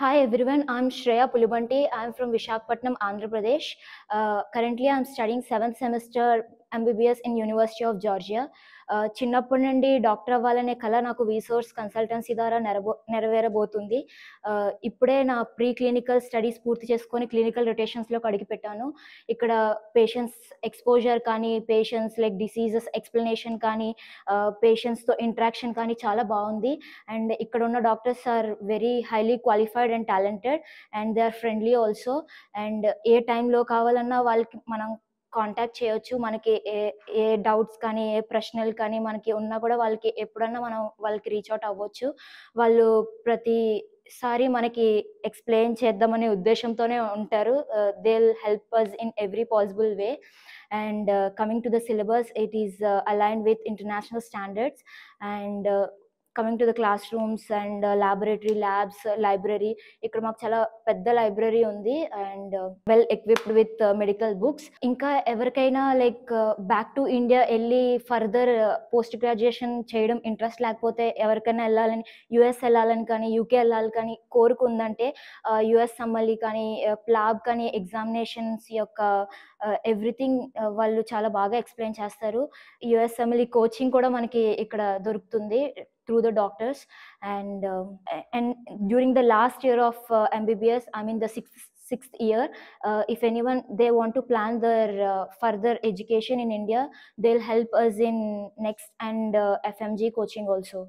Hi everyone, I'm Shreya Pulubanti. I'm from Visakhapatnam, Andhra Pradesh. Currently, I'm studying 7th semester MBBS in University of Georgia. చిన్నప్పటి నుండి doctor అవ్వాలనే కల నాకు విసోర్స్ consultancy ద్వారా నెరవేరబోతుంది. ఇప్పుడే నా ప్రీ క్లినికల్ స్టడీస్ పూర్తి చేసుకొని క్లినికల్ రొటేషన్స్‌లోకి అడుగుపెట్టాను. ఇక్కడ పేషెంట్స్ ఎక్స్‌పోజర్ కానీ, పేషెంట్స్ లైక్ డిసీజెస్ ఎక్స్‌ప్లనేషన్ కానీ, పేషెంట్స్‌తో ఇంటరాక్షన్ కానీ చాలా బావుంది. అండ్ ఇక్కడ ఉన్న doctors are very highly qualified and talented and they are friendly also. And ఏ టైంలో కావాలన్నా వాళ్ళకి మనం కాంటాక్ట్ చేయొచ్చు. మనకి ఏ ఏ డౌట్స్ కానీ, ఏ ప్రశ్నలు కానీ మనకి ఉన్నా కూడా వాళ్ళకి ఎప్పుడన్నా మనం వాళ్ళకి రీచ్ ఔట్ అవ్వచ్చు. వాళ్ళు ప్రతిసారి మనకి ఎక్స్‌ప్లెయిన్ చేద్దామనే ఉద్దేశంతోనే ఉంటారు. They will help us in every possible way. And coming to the syllabus, it is aligned with international standards. And coming to the classrooms and laboratory labs, library, ఇక్కడ మాకు చాలా పెద్ద లైబ్రరీ ఉంది and well equipped with medical books. ఇంకా ఎవరికైనా like back to India వెళ్ళి further post graduation చేయడం interest లేకపోతే, ఎవరికైనా వెళ్ళాలని యూఎస్ వెళ్ళాలని కానీ, యూకే వెళ్ళాలి కానీ కోరుకుందంటే యూఎస్ సమ్మలి కానీ, ప్లాబ్ కానీ ఎగ్జామినేషన్స్ యొక్క ఎవ్రీథింగ్ వాళ్ళు చాలా బాగా ఎక్స్‌ప్లెయిన్ చేస్తారు. యూఎస్ఎంఎల్ కోచింగ్ కూడా మనకి ఇక్కడ దొరుకుతుంది through the doctors. And and during the last year of MBBS, I mean the sixth year, if anyone they want to plan their further education in India, they'll help us in next and FMG coaching also.